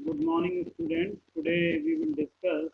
Good morning, students. Today we will discuss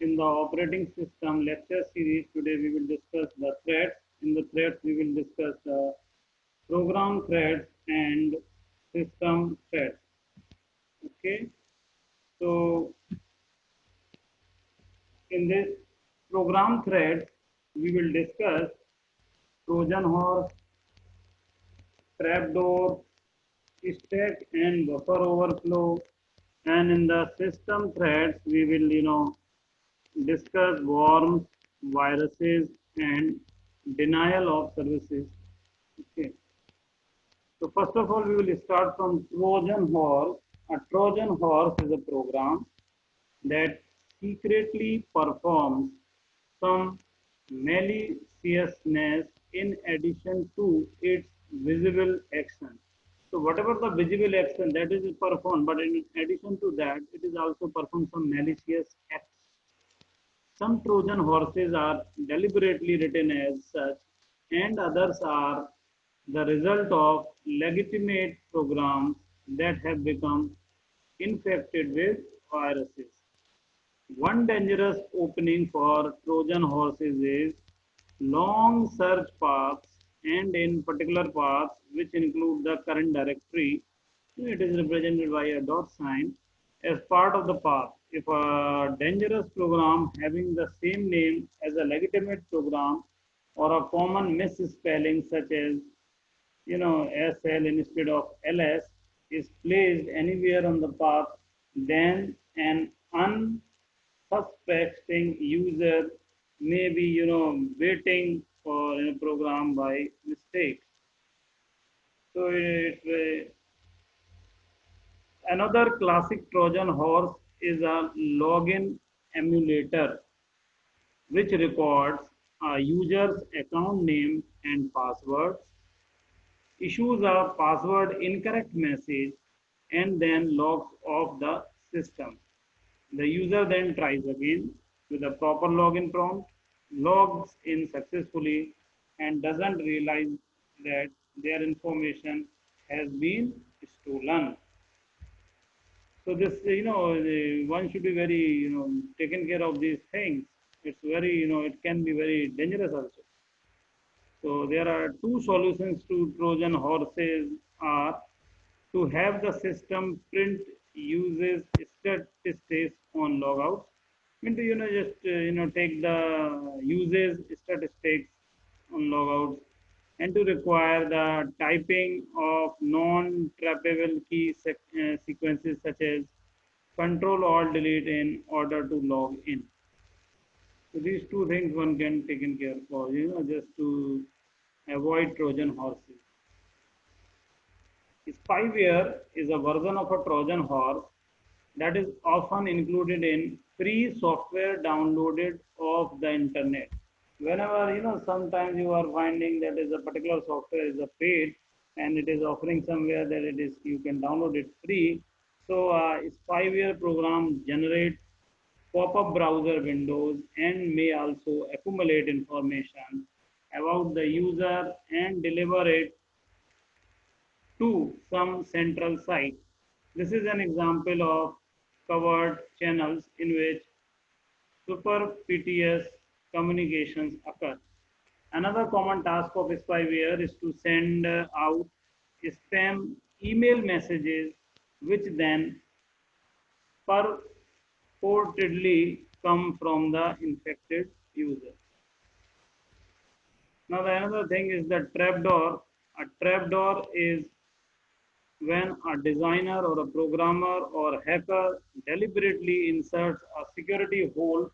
in the operating system lecture series. Today we will discuss the threads. In the threads, we will discuss the program threads and system threads. Okay. So in this program threads, we will discuss Trojan horse, trapdoor, stack and buffer overflow. And in the system threads, we will discuss worms, viruses, and denial of services. Okay. So first of all, we will start from Trojan horse. A Trojan horse is a program that secretly performs some maliciousness in addition to its visible action. So whatever the visible action that is performed, but in addition to that, it is also performed some malicious acts. Some Trojan horses are deliberately written as such, and others are the result of legitimate programs that have become infected with viruses. One dangerous opening for Trojan horses is long search paths, and in particular paths which include the current directory. It is represented by a dot sign as part of the path. If a dangerous program having the same name as a legitimate program or a common misspelling such as SL instead of LS is placed anywhere on the path, then an unsuspecting user may be waiting for a program by mistake. So another classic Trojan horse is a login emulator, which records a user's account name and password, issues a password incorrect message, and then logs off the system. The user then tries again with a proper login prompt, logs in successfully, and doesn't realize that their information has been stolen. So this, one should be very, taken care of these things. It's very, it can be very dangerous also. So there are two solutions to Trojan horses are to have the system print uses statistics on logouts. Mean to, just, take the uses statistics on logouts and to require the typing of non-trappable key sequences such as Control Alt Delete in order to log in. So these two things one can take care of, just to avoid Trojan horses. Spyware is a version of a Trojan horse that is often included in free software downloaded off the internet. Whenever, sometimes you are finding that is a particular software is a paid and it is offering somewhere that it is, you can download it free. So spyware program generates pop-up browser windows and may also accumulate information about the user and deliver it to some central site. This is an example of covered channels in which super PTS communications occur. Another common task of spyware is to send out spam email messages, which then purportedly come from the infected user. Now, the another thing is the trapdoor. A trapdoor is when a designer or a programmer or hacker deliberately inserts a security hole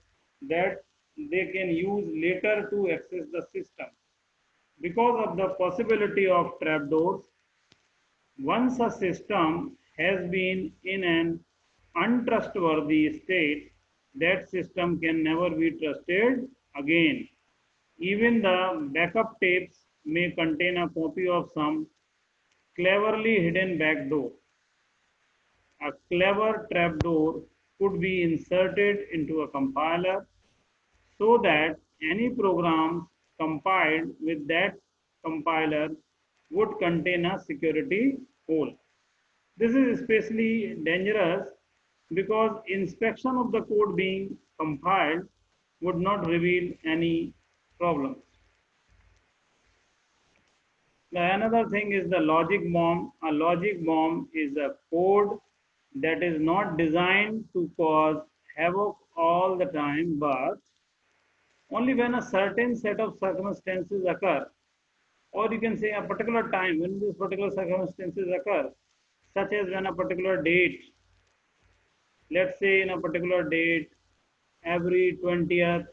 that they can use later to access the system. Because of the possibility of trapdoors, once a system has been in an untrustworthy state, that system can never be trusted again. Even the backup tapes may contain a copy of some cleverly hidden backdoor. A clever trapdoor could be inserted into a compiler so that any programs compiled with that compiler would contain a security hole. This is especially dangerous because inspection of the code being compiled would not reveal any problems. Another thing is the logic bomb. A logic bomb is a code that is not designed to cause havoc all the time, but only when a certain set of circumstances occur, or you can say a particular time when these particular circumstances occur, such as when a particular date, let's say in a particular date, every 20th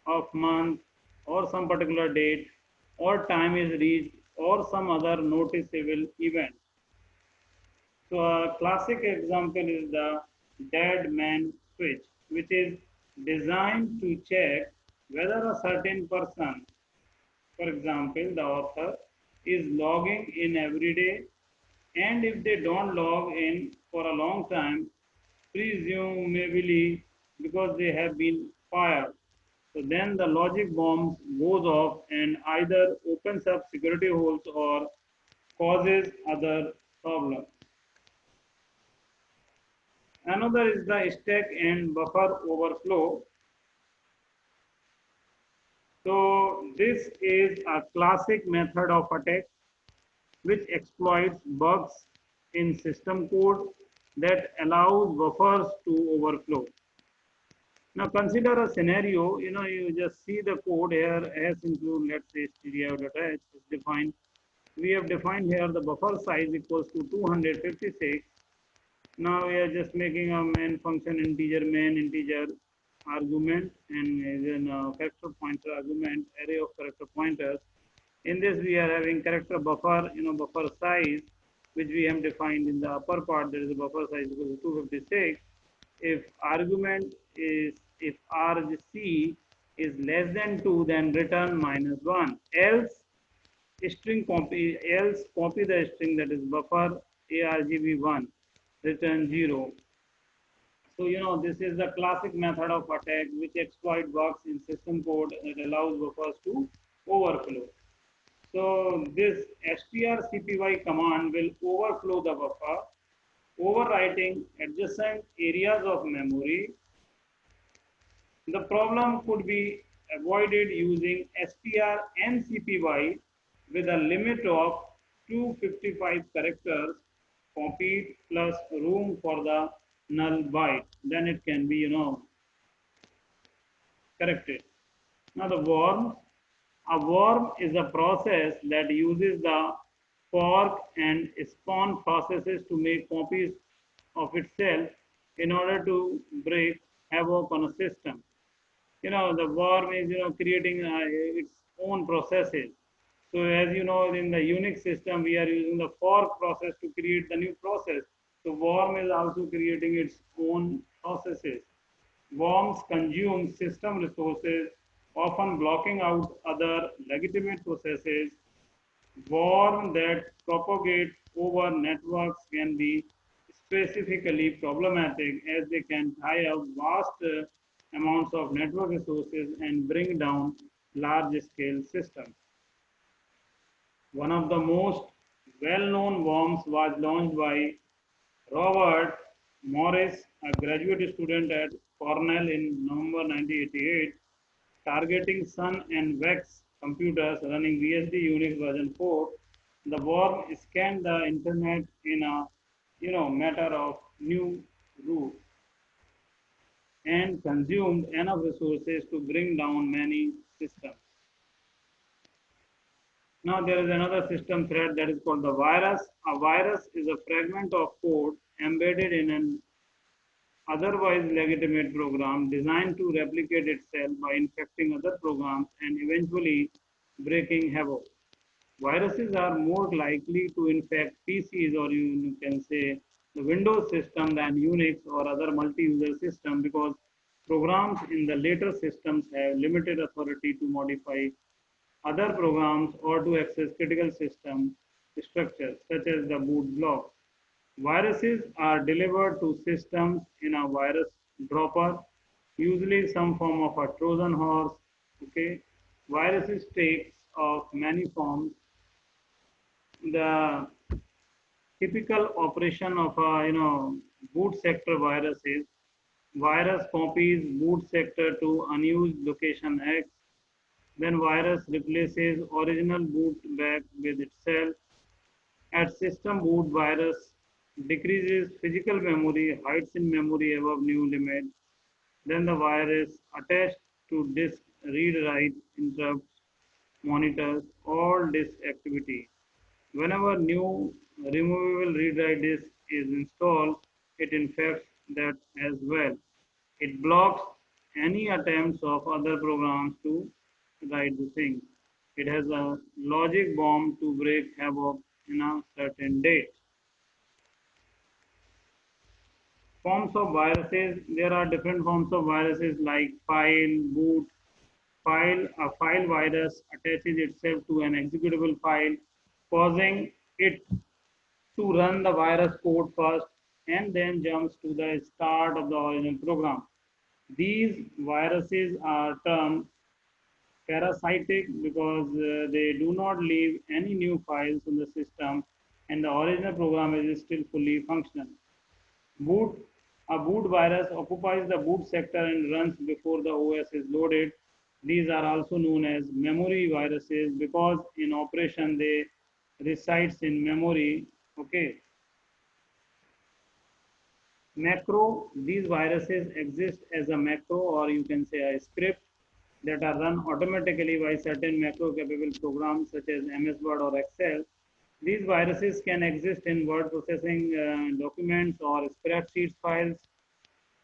of month or some particular date or time is reached or some other noticeable event. So a classic example is the dead man switch, which is designed to check whether a certain person, for example, the author, is logging in every day, and if they don't log in for a long time, presumably because they have been fired. So then the logic bomb goes off and either opens up security holes or causes other problems. Another is the stack and buffer overflow. So this is a classic method of attack which exploits bugs in system code that allows buffers to overflow. Now consider a scenario, you just see the code here as include, let's say stdio.h is defined. We have defined here the buffer size equals to 256. Now we are just making a main function main integer argument and then a character pointer argument, array of character pointers. In this we are having character buffer, buffer size, which we have defined in the upper part. There is a buffer size equal to 256. If argument is, if RC is less than 2, then return -1. Else copy the string, that is buffer argv1, return 0. So this is the classic method of attack which exploit bugs in system code that allows buffers to overflow. So this strcpy command will overflow the buffer, overwriting adjacent areas of memory. The problem could be avoided using strncpy with a limit of 255 characters copied plus room for the null byte. Then it can be, corrected. Now the worm. A worm is a process that uses the fork and spawn processes to make copies of itself in order to break havoc on a system. The worm is, creating its own processes. So as you know, in the Unix system, we are using the fork process to create the new process. So worm is also creating its own processes. Worms consume system resources, often blocking out other legitimate processes. Worms that propagate over networks can be specifically problematic as they can tie up vast amounts of network resources and bring down large-scale systems. One of the most well-known worms was launched by Robert Morris, a graduate student at Cornell in November 1988, targeting Sun and VEX computers running BSD Unix version 4. The worm scanned the internet in a matter of new route and consumed enough resources to bring down many systems. Now there is another system threat that is called the virus. A virus is a fragment of code embedded in an otherwise legitimate program designed to replicate itself by infecting other programs and eventually breaking havoc. Viruses are more likely to infect PCs, or you can say the Windows system, than Unix or other multi-user system, because programs in the later systems have limited authority to modify other programs or to access critical system structures such as the boot block. Viruses are delivered to systems in a virus dropper, usually some form of a Trojan horse. Okay, viruses takes of many forms. The Typical operation of a boot sector virus is virus copies boot sector to unused location X. Then virus replaces original boot back with itself. At system boot, virus decreases physical memory, hides in memory above new limit. Then the virus attached to disk read-write interrupts, monitors all disk activity. Whenever new removable read-write disk is installed, it infects that as well. It blocks any attempts of other programs to write the thing. It has a logic bomb to break havoc in a certain date. Forms of viruses, there are different forms of viruses like file, boot, file. A file virus attaches itself to an executable file, causing it to run the virus code first and then jumps to the start of the original program. These viruses are termed parasitic because they do not leave any new files on the system and the original program is still fully functional. Boot, a boot virus occupies the boot sector and runs before the OS is loaded. These are also known as memory viruses because in operation they resides in memory. Okay. Macro, these viruses exist as a macro or you can say a script that are run automatically by certain macro capable programs such as MS Word or Excel. These viruses can exist in word processing documents or spreadsheet files.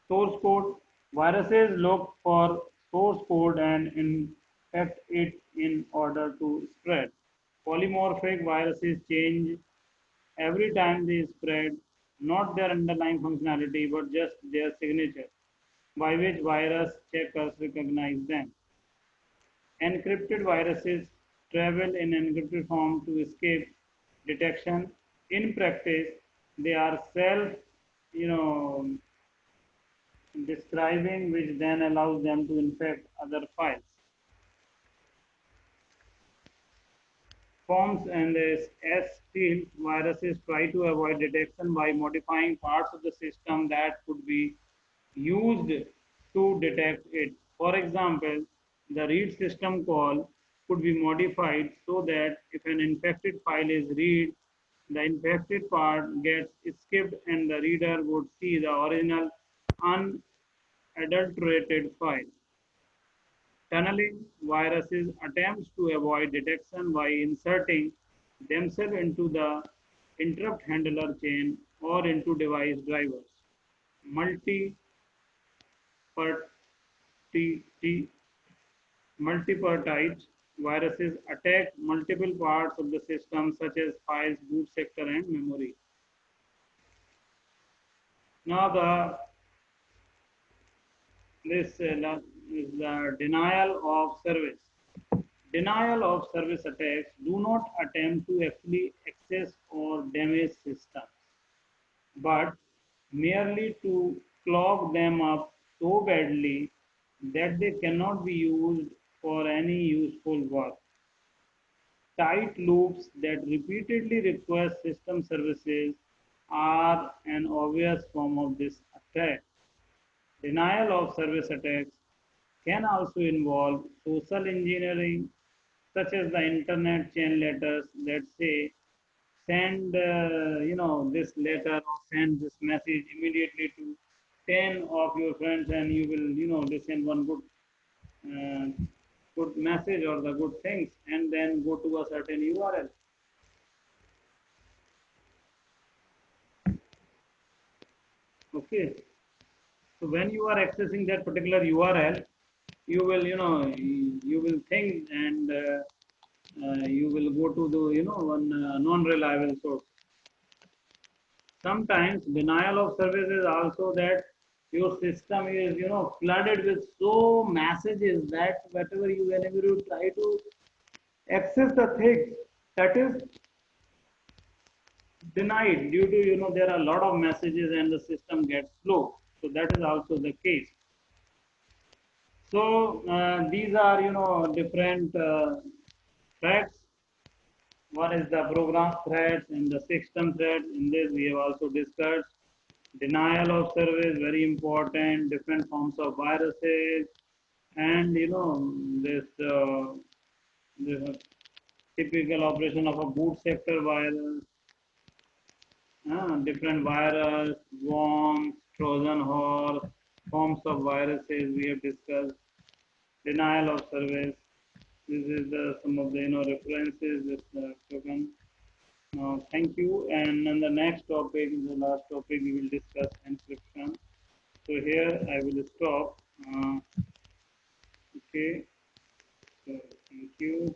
Source code, viruses look for source code and infect it in order to spread. Polymorphic viruses change every time they spread, not their underlying functionality, but just their signature, by which virus checkers recognize them. Encrypted viruses travel in encrypted form to escape detection. In practice, they are self, you know, describing, which then allows them to infect other files. Forms and S-stealth viruses try to avoid detection by modifying parts of the system that could be used to detect it. For example, the read system call could be modified so that if an infected file is read, the infected part gets skipped and the reader would see the original unadulterated file. Tunneling viruses attempts to avoid detection by inserting themselves into the interrupt handler chain or into device drivers. Multi multipartite viruses attack multiple parts of the system such as files, boot sector and memory. Now this is the denial of service. Denial of service attacks do not attempt to actually access or damage systems, but merely to clog them up so badly that they cannot be used for any useful work. Tight loops that repeatedly request system services are an obvious form of this attack. Denial of service attacks can also involve social engineering, such as the internet chain letters that say send this letter or send this message immediately to 10 of your friends and you will listen one uh, good message or the good things and then go to a certain URL. Okay, so when you are accessing that particular URL, you will you will think and you will go to the one non-reliable source. Sometimes denial of service is also that your system is flooded with so messages that whenever you try to access the things, that is denied due to there are a lot of messages and the system gets slow. So that is also the case. So these are different facts One is the program threats and the system threats. In this, we have also discussed denial of service, very important, different forms of viruses, and this typical operation of a boot sector virus, different virus, worms, Trojan horse, forms of viruses we have discussed, denial of service. This is some of the references that taken. Thank you. And on the next topic, the last topic, we will discuss encryption. So here I will stop. Okay. So thank you.